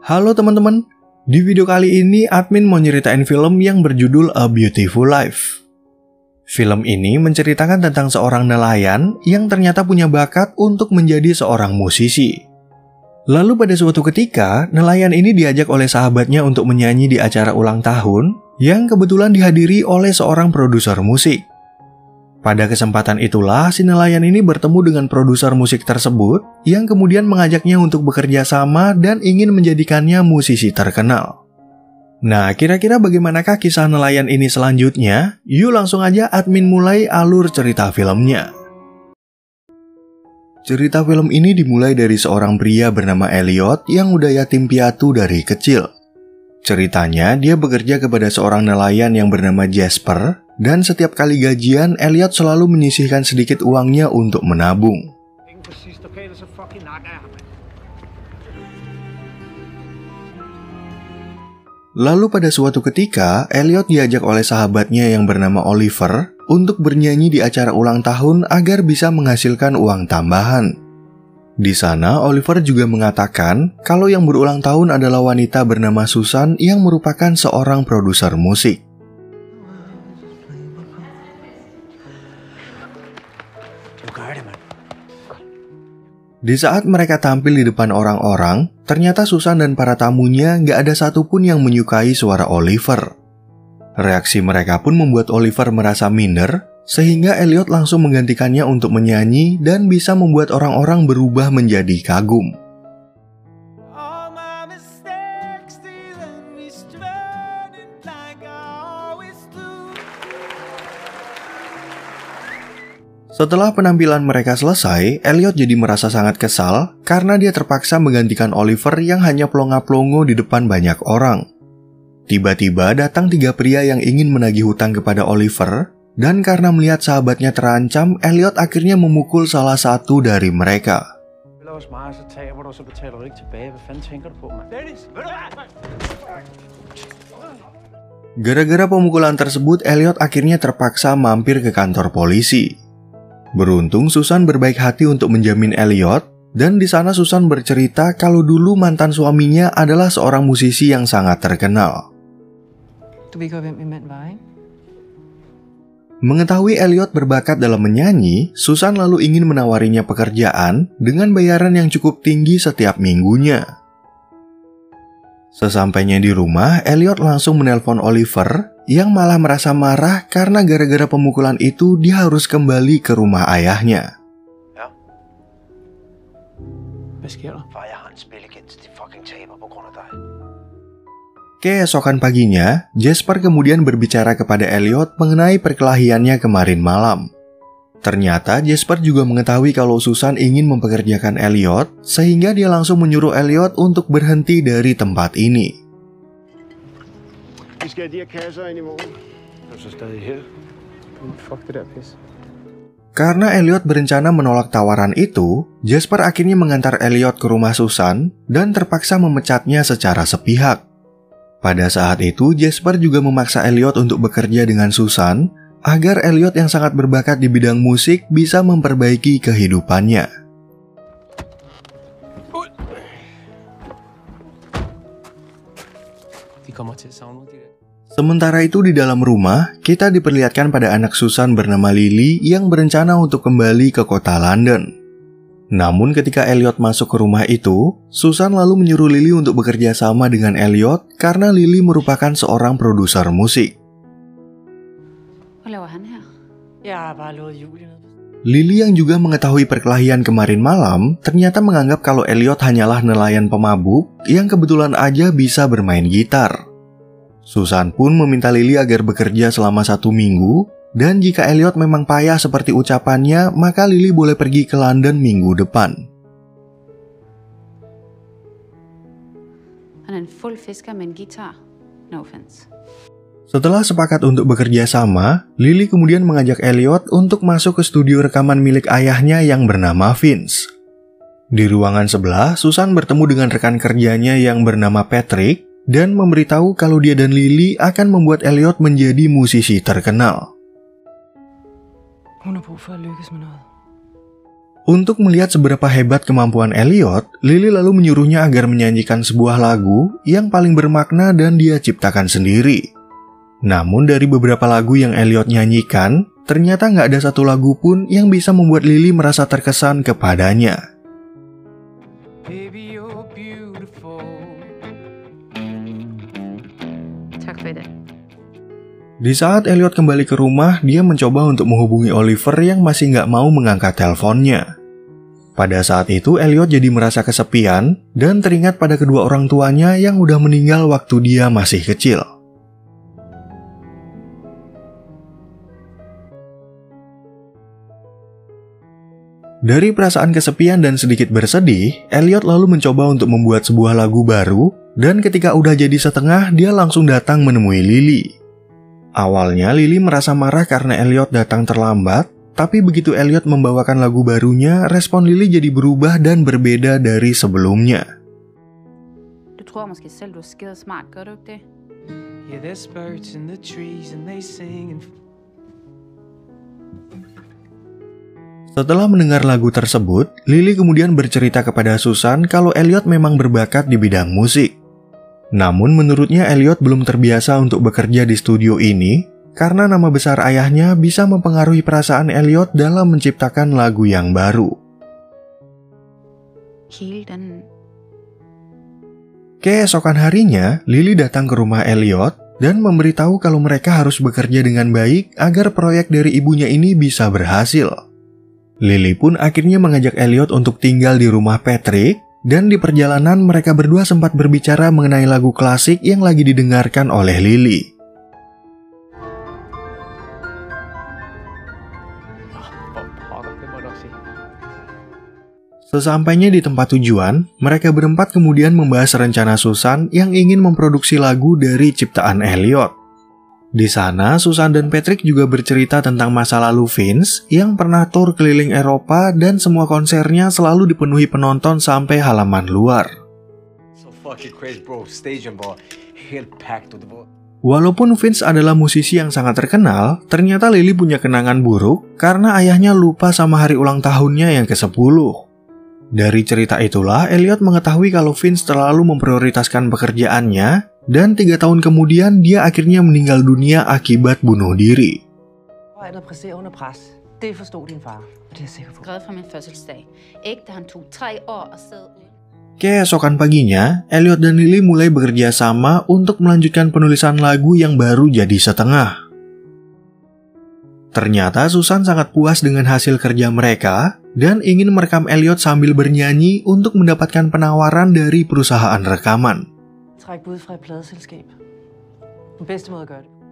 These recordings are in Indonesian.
Halo teman-teman, di video kali ini admin mau nyeritain film yang berjudul A Beautiful Life. Film ini menceritakan tentang seorang nelayan yang ternyata punya bakat untuk menjadi seorang musisi. Lalu pada suatu ketika, nelayan ini diajak oleh sahabatnya untuk menyanyi di acara ulang tahun yang kebetulan dihadiri oleh seorang produser musik. Pada kesempatan itulah si nelayan ini bertemu dengan produser musik tersebut yang kemudian mengajaknya untuk bekerja sama dan ingin menjadikannya musisi terkenal. Nah, kira-kira bagaimanakah kisah nelayan ini selanjutnya? Yuk langsung aja admin mulai alur cerita filmnya. Cerita film ini dimulai dari seorang pria bernama Elliot yang udah yatim piatu dari kecil. Ceritanya, dia bekerja kepada seorang nelayan yang bernama Jasper, dan setiap kali gajian, Elliot selalu menyisihkan sedikit uangnya untuk menabung. Lalu pada suatu ketika, Elliot diajak oleh sahabatnya yang bernama Oliver untuk bernyanyi di acara ulang tahun agar bisa menghasilkan uang tambahan. Di sana, Oliver juga mengatakan kalau yang berulang tahun adalah wanita bernama Susan yang merupakan seorang produser musik. Di saat mereka tampil di depan orang-orang, ternyata Susan dan para tamunya gak ada satupun yang menyukai suara Oliver. Reaksi mereka pun membuat Oliver merasa minder, sehingga Elliot langsung menggantikannya untuk menyanyi dan bisa membuat orang-orang berubah menjadi kagum. Setelah penampilan mereka selesai, Elliot jadi merasa sangat kesal karena dia terpaksa menggantikan Oliver yang hanya plonga-plongo di depan banyak orang. Tiba-tiba datang 3 pria yang ingin menagih hutang kepada Oliver, dan karena melihat sahabatnya terancam, Elliot akhirnya memukul salah satu dari mereka. Gara-gara pemukulan tersebut, Elliot akhirnya terpaksa mampir ke kantor polisi. Beruntung Susan berbaik hati untuk menjamin Elliot, dan di sana Susan bercerita kalau dulu mantan suaminya adalah seorang musisi yang sangat terkenal. Mengetahui Elliot berbakat dalam menyanyi, Susan lalu ingin menawarinya pekerjaan dengan bayaran yang cukup tinggi setiap minggunya. Sesampainya di rumah, Elliot langsung menelpon Oliver yang malah merasa marah karena gara-gara pemukulan itu dia harus kembali ke rumah ayahnya. Keesokan paginya, Jasper kemudian berbicara kepada Elliot mengenai perkelahiannya kemarin malam. Ternyata Jasper juga mengetahui kalau Susan ingin mempekerjakan Elliot, sehingga dia langsung menyuruh Elliot untuk berhenti dari tempat ini. Karena Elliot berencana menolak tawaran itu, Jasper akhirnya mengantar Elliot ke rumah Susan dan terpaksa memecatnya secara sepihak. Pada saat itu, Jasper juga memaksa Elliot untuk bekerja dengan Susan, agar Elliot yang sangat berbakat di bidang musik bisa memperbaiki kehidupannya. Sementara itu di dalam rumah, kita diperlihatkan pada anak Susan bernama Lily yang berencana untuk kembali ke kota London. Namun ketika Elliot masuk ke rumah itu, Susan lalu menyuruh Lily untuk bekerja sama dengan Elliot karena Lily merupakan seorang produser musik. Lily yang juga mengetahui perkelahian kemarin malam ternyata menganggap kalau Elliot hanyalah nelayan pemabuk yang kebetulan aja bisa bermain gitar. Susan pun meminta Lily agar bekerja selama 1 minggu, dan jika Elliot memang payah seperti ucapannya, maka Lily boleh pergi ke London minggu depan. Setelah sepakat untuk bekerja sama, Lily kemudian mengajak Elliot untuk masuk ke studio rekaman milik ayahnya yang bernama Vince. Di ruangan sebelah, Susan bertemu dengan rekan kerjanya yang bernama Patrick dan memberitahu kalau dia dan Lily akan membuat Elliot menjadi musisi terkenal. Untuk melihat seberapa hebat kemampuan Elliot, Lily lalu menyuruhnya agar menyanyikan sebuah lagu yang paling bermakna dan dia ciptakan sendiri. Namun dari beberapa lagu yang Elliot nyanyikan, ternyata nggak ada satu lagu pun yang bisa membuat Lily merasa terkesan kepadanya. Baby, you're beautiful. Di saat Elliot kembali ke rumah, dia mencoba untuk menghubungi Oliver yang masih nggak mau mengangkat teleponnya. Pada saat itu, Elliot jadi merasa kesepian dan teringat pada kedua orang tuanya yang udah meninggal waktu dia masih kecil. Dari perasaan kesepian dan sedikit bersedih, Elliot lalu mencoba untuk membuat sebuah lagu baru, dan ketika udah jadi setengah, dia langsung datang menemui Lily. Awalnya, Lily merasa marah karena Elliot datang terlambat, tapi begitu Elliot membawakan lagu barunya, respon Lily jadi berubah dan berbeda dari sebelumnya. Du tror måske selv du er skide smart, gør du ikke det? Yeah, there's birds in the trees and they sing and Setelah mendengar lagu tersebut, Lily kemudian bercerita kepada Susan kalau Elliot memang berbakat di bidang musik. Namun menurutnya Elliot belum terbiasa untuk bekerja di studio ini, karena nama besar ayahnya bisa mempengaruhi perasaan Elliot dalam menciptakan lagu yang baru. Keesokan harinya, Lily datang ke rumah Elliot dan memberitahu kalau mereka harus bekerja dengan baik agar proyek dari ibunya ini bisa berhasil. Lily pun akhirnya mengajak Elliot untuk tinggal di rumah Patrick, dan di perjalanan mereka berdua sempat berbicara mengenai lagu klasik yang lagi didengarkan oleh Lily. Sesampainya di tempat tujuan, mereka berempat kemudian membahas rencana Susan yang ingin memproduksi lagu dari ciptaan Elliot. Di sana, Susan dan Patrick juga bercerita tentang masa lalu Vince yang pernah tur keliling Eropa dan semua konsernya selalu dipenuhi penonton sampai halaman luar. Walaupun Vince adalah musisi yang sangat terkenal, ternyata Lily punya kenangan buruk karena ayahnya lupa sama hari ulang tahunnya yang ke-10. Dari cerita itulah, Elliot mengetahui kalau Vince terlalu memprioritaskan pekerjaannya, dan 3 tahun kemudian dia akhirnya meninggal dunia akibat bunuh diri. Keesokan paginya, Elliot dan Lily mulai bekerja sama untuk melanjutkan penulisan lagu yang baru jadi setengah. Ternyata Susan sangat puas dengan hasil kerja mereka dan ingin merekam Elliot sambil bernyanyi untuk mendapatkan penawaran dari perusahaan rekaman.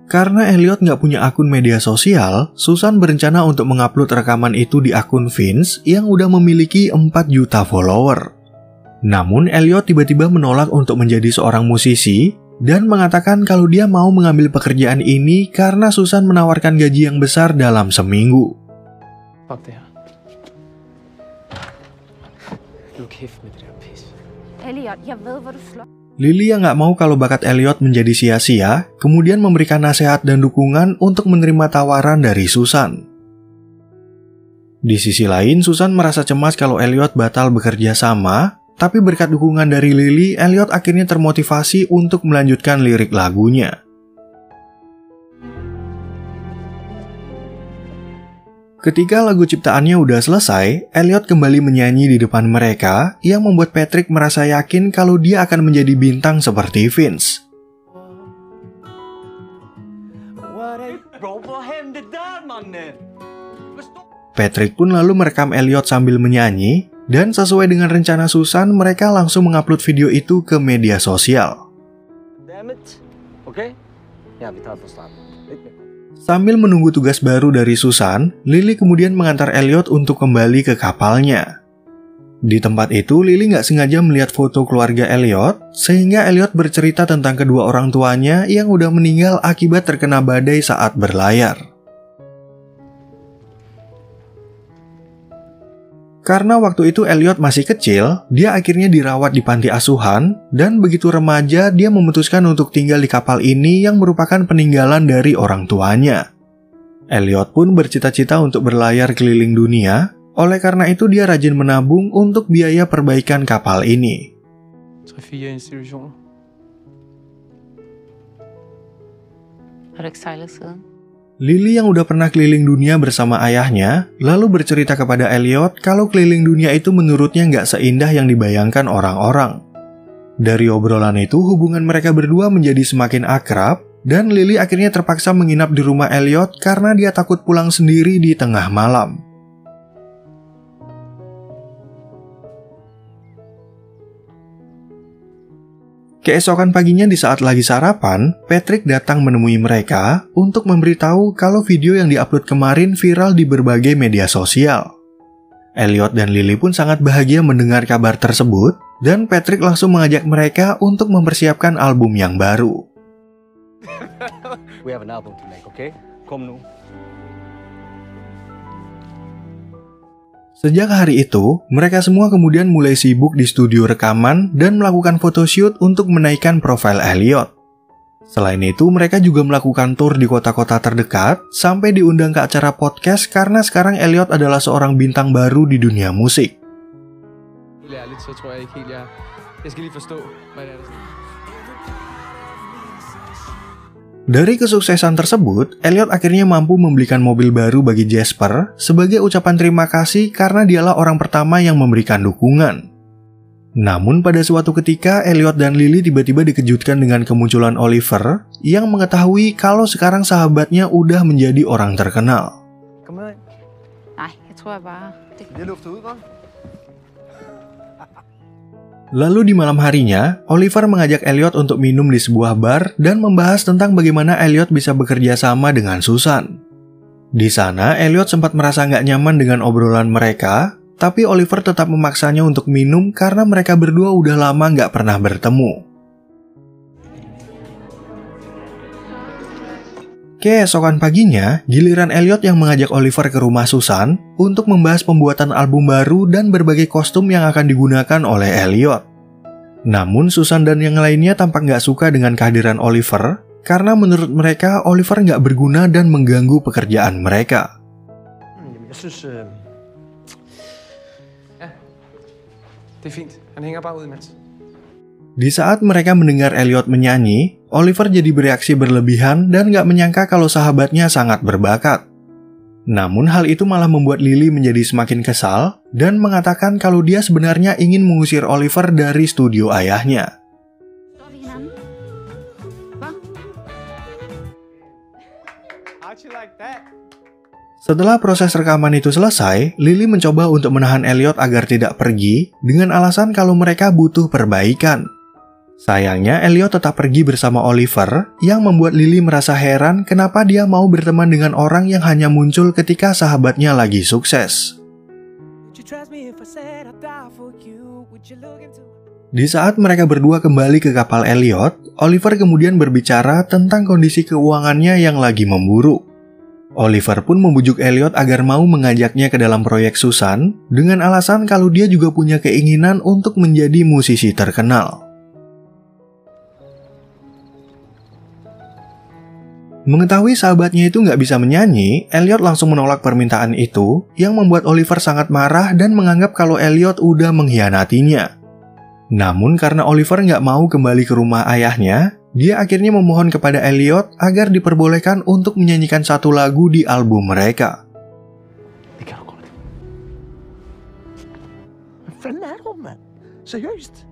Karena Elliot nggak punya akun media sosial, Susan berencana untuk mengupload rekaman itu di akun Vince yang udah memiliki 4 juta follower. Namun Elliot tiba-tiba menolak untuk menjadi seorang musisi dan mengatakan kalau dia mau mengambil pekerjaan ini karena Susan menawarkan gaji yang besar dalam seminggu. Lily yang nggak mau kalau bakat Elliot menjadi sia-sia, kemudian memberikan nasihat dan dukungan untuk menerima tawaran dari Susan. Di sisi lain, Susan merasa cemas kalau Elliot batal bekerja sama, tapi berkat dukungan dari Lily, Elliot akhirnya termotivasi untuk melanjutkan lirik lagunya. Ketika lagu ciptaannya udah selesai, Elliot kembali menyanyi di depan mereka yang membuat Patrick merasa yakin kalau dia akan menjadi bintang seperti Vince. Patrick pun lalu merekam Elliot sambil menyanyi, dan sesuai dengan rencana Susan, mereka langsung mengupload video itu ke media sosial. Sambil menunggu tugas baru dari Susan, Lily kemudian mengantar Elliot untuk kembali ke kapalnya. Di tempat itu, Lily nggak sengaja melihat foto keluarga Elliot, sehingga Elliot bercerita tentang kedua orang tuanya yang udah meninggal akibat terkena badai saat berlayar. Karena waktu itu Elliot masih kecil, dia akhirnya dirawat di panti asuhan, dan begitu remaja dia memutuskan untuk tinggal di kapal ini yang merupakan peninggalan dari orang tuanya. Elliot pun bercita-cita untuk berlayar keliling dunia, Oleh karena itu dia rajin menabung untuk biaya perbaikan kapal ini. 3-4 institutioner. Har du ikke sejlet siden? Lily yang udah pernah keliling dunia bersama ayahnya, lalu bercerita kepada Elliot kalau keliling dunia itu menurutnya nggak seindah yang dibayangkan orang-orang. Dari obrolan itu, hubungan mereka berdua menjadi semakin akrab, dan Lily akhirnya terpaksa menginap di rumah Elliot karena dia takut pulang sendiri di tengah malam. Keesokan paginya di saat lagi sarapan, Patrick datang menemui mereka untuk memberitahu kalau video yang diupload kemarin viral di berbagai media sosial. Elliot dan Lily pun sangat bahagia mendengar kabar tersebut, dan Patrick langsung mengajak mereka untuk mempersiapkan album yang baru. We have an album to make, okay? Come now. Sejak hari itu, mereka semua kemudian mulai sibuk di studio rekaman dan melakukan photoshoot untuk menaikkan profil Elliot. Selain itu, mereka juga melakukan tour di kota-kota terdekat sampai diundang ke acara podcast karena sekarang Elliot adalah seorang bintang baru di dunia musik. Helt ærligt, så tror jeg ikke helt, jeg skal lige forstå, hvad det er, der sker. Dari kesuksesan tersebut, Elliot akhirnya mampu membelikan mobil baru bagi Jasper sebagai ucapan terima kasih karena dialah orang pertama yang memberikan dukungan. Namun pada suatu ketika, Elliot dan Lily tiba-tiba dikejutkan dengan kemunculan Oliver yang mengetahui kalau sekarang sahabatnya udah menjadi orang terkenal. Kom med ind. Nej, jeg tror jeg bare... Det lufter ud, godt. Lalu di malam harinya, Oliver mengajak Elliot untuk minum di sebuah bar dan membahas tentang bagaimana Elliot bisa bekerja sama dengan Susan. Di sana, Elliot sempat merasa nggak nyaman dengan obrolan mereka, tapi Oliver tetap memaksanya untuk minum karena mereka berdua udah lama nggak pernah bertemu. Keesokan paginya, giliran Elliot yang mengajak Oliver ke rumah Susan untuk membahas pembuatan album baru dan berbagai kostum yang akan digunakan oleh Elliot. Namun Susan dan yang lainnya tampak nggak suka dengan kehadiran Oliver karena menurut mereka Oliver nggak berguna dan mengganggu pekerjaan mereka. Jeg synes... Det er fint. Han hænger bare ud imens. Di saat mereka mendengar Elliot menyanyi, Oliver jadi bereaksi berlebihan dan gak menyangka kalau sahabatnya sangat berbakat. Namun hal itu malah membuat Lily menjadi semakin kesal dan mengatakan kalau dia sebenarnya ingin mengusir Oliver dari studio ayahnya. Står vi hinanden? Hvad? How'd you like that? Setelah proses rekaman itu selesai, Lily mencoba untuk menahan Elliot agar tidak pergi dengan alasan kalau mereka butuh perbaikan. Sayangnya, Elliot tetap pergi bersama Oliver yang membuat Lily merasa heran kenapa dia mau berteman dengan orang yang hanya muncul ketika sahabatnya lagi sukses. Di saat mereka berdua kembali ke kapal Elliot, Oliver kemudian berbicara tentang kondisi keuangannya yang lagi memburuk. Oliver pun membujuk Elliot agar mau mengajaknya ke dalam proyek Susan dengan alasan kalau dia juga punya keinginan untuk menjadi musisi terkenal. Mengetahui sahabatnya itu nggak bisa menyanyi, Elliot langsung menolak permintaan itu yang membuat Oliver sangat marah dan menganggap kalau Elliot udah mengkhianatinya. Namun karena Oliver nggak mau kembali ke rumah ayahnya, dia akhirnya memohon kepada Elliot agar diperbolehkan untuk menyanyikan satu lagu di album mereka. Det kan du godt. Hvad fanden er du, mand? Seriøst?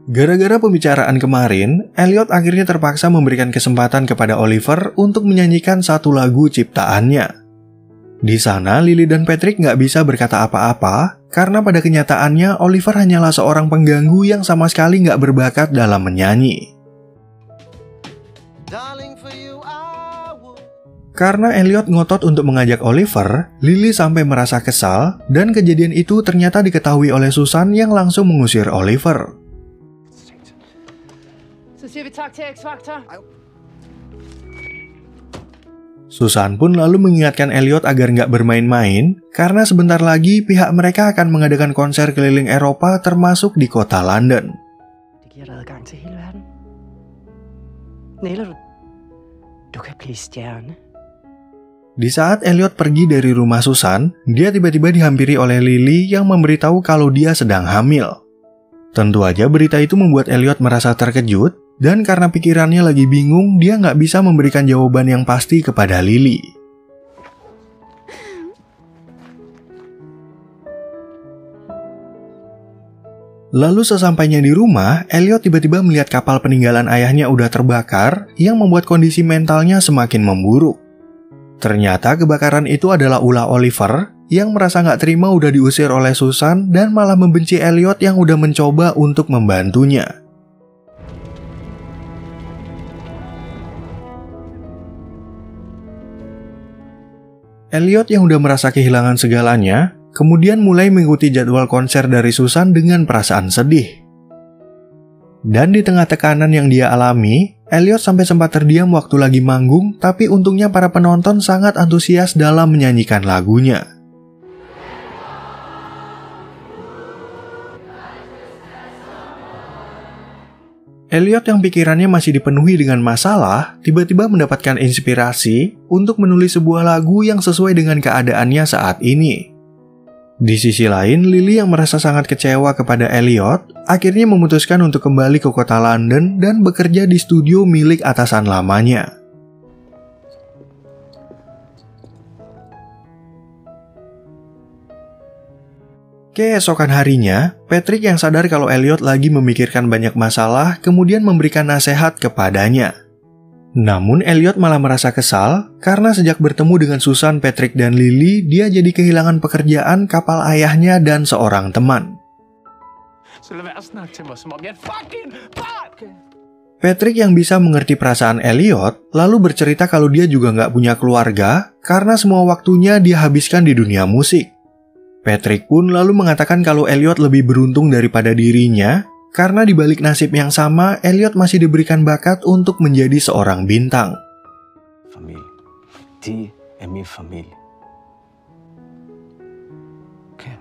Gara-gara pembicaraan kemarin, Elliot akhirnya terpaksa memberikan kesempatan kepada Oliver untuk menyanyikan satu lagu ciptaannya. Di sana, Lily dan Patrick nggak bisa berkata apa-apa, karena pada kenyataannya Oliver hanyalah seorang pengganggu yang sama sekali nggak berbakat dalam menyanyi. Karena Elliot ngotot untuk mengajak Oliver, Lily sampai merasa kesal, dan kejadian itu ternyata diketahui oleh Susan yang langsung mengusir Oliver. Susan pun lalu mengingatkan Elliot agar nggak bermain-main, karena sebentar lagi pihak mereka akan mengadakan konser keliling Eropa termasuk di kota London. Det giver dig adgang til hele verden. Nailer du? Du kan blive stjerne. Di saat Elliot pergi dari rumah Susan, dia tiba-tiba dihampiri oleh Lily yang memberitahu kalau dia sedang hamil. Tentu aja berita itu membuat Elliot merasa terkejut, dan karena pikirannya lagi bingung, dia nggak bisa memberikan jawaban yang pasti kepada Lily. Lalu sesampainya di rumah, Elliot tiba-tiba melihat kapal peninggalan ayahnya udah terbakar, yang membuat kondisi mentalnya semakin memburuk. Ternyata kebakaran itu adalah ulah Oliver yang merasa nggak terima udah diusir oleh Susan dan malah membenci Elliot yang udah mencoba untuk membantunya. Elliot yang udah merasa kehilangan segalanya, kemudian mulai mengikuti jadwal konser dari Susan dengan perasaan sedih. Dan di tengah tekanan yang dia alami, Elliot sampai sempat terdiam waktu lagi manggung, tapi untungnya para penonton sangat antusias dalam menyanyikan lagunya. Elliot yang pikirannya masih dipenuhi dengan masalah, tiba-tiba mendapatkan inspirasi untuk menulis sebuah lagu yang sesuai dengan keadaannya saat ini. Di sisi lain, Lily yang merasa sangat kecewa kepada Elliot, akhirnya memutuskan untuk kembali ke kota London dan bekerja di studio milik atasan lamanya. Keesokan harinya, Patrick yang sadar kalau Elliot lagi memikirkan banyak masalah, kemudian memberikan nasihat kepadanya. Namun Elliot malah merasa kesal karena sejak bertemu dengan Susan, Patrick, dan Lily, dia jadi kehilangan pekerjaan, kapal ayahnya, dan seorang teman. Patrick yang bisa mengerti perasaan Elliot, lalu bercerita kalau dia juga nggak punya keluarga karena semua waktunya dia habiskan di dunia musik. Patrick pun lalu mengatakan kalau Elliot lebih beruntung daripada dirinya, karena di balik nasib yang sama, Elliot masih diberikan bakat untuk menjadi seorang bintang. Familie. Die er min familie. Okay.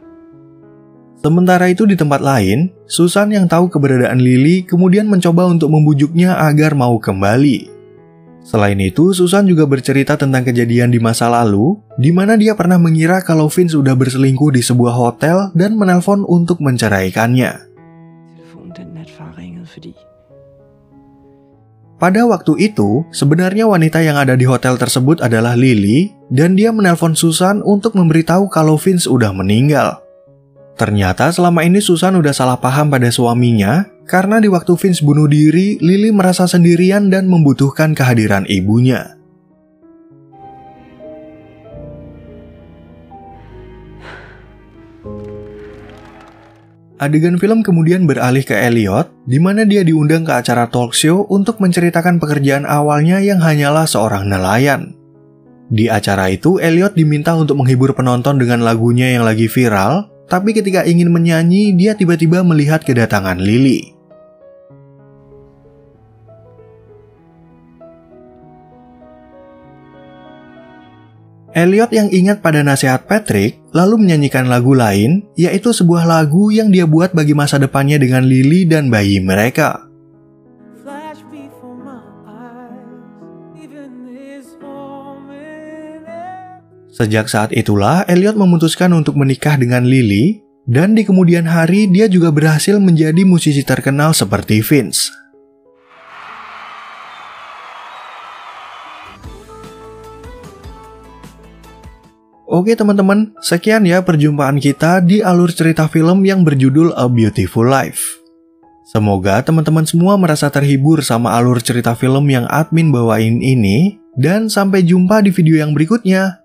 Sementara itu di tempat lain, Susan yang tahu keberadaan Lily kemudian mencoba untuk membujuknya agar mau kembali. Selain itu, Susan juga bercerita tentang kejadian di masa lalu, di mana dia pernah mengira kalau Vince sudah berselingkuh di sebuah hotel dan menelpon untuk menceraikannya. Pada waktu itu, sebenarnya wanita yang ada di hotel tersebut adalah Lily, dan dia menelpon Susan untuk memberitahu kalau Vince udah meninggal. Ternyata selama ini Susan udah salah paham pada suaminya, karena di waktu Vince bunuh diri, Lily merasa sendirian dan membutuhkan kehadiran ibunya. Adegan film kemudian beralih ke Elliot, di mana dia diundang ke acara talk show untuk menceritakan pekerjaan awalnya yang hanyalah seorang nelayan. Di acara itu, Elliot diminta untuk menghibur penonton dengan lagunya yang lagi viral, tapi ketika ingin menyanyi, dia tiba-tiba melihat kedatangan Lily. Elliot yang ingat pada nasihat Patrick, lalu menyanyikan lagu lain, yaitu sebuah lagu yang dia buat bagi masa depannya dengan Lily dan bayi mereka. Sejak saat itulah, Elliot memutuskan untuk menikah dengan Lily, dan di kemudian hari dia juga berhasil menjadi musisi terkenal seperti Vince. Oke teman-teman, sekian ya perjumpaan kita di alur cerita film yang berjudul A Beautiful Life. Semoga teman-teman semua merasa terhibur sama alur cerita film yang admin bawain ini, dan sampai jumpa di video yang berikutnya.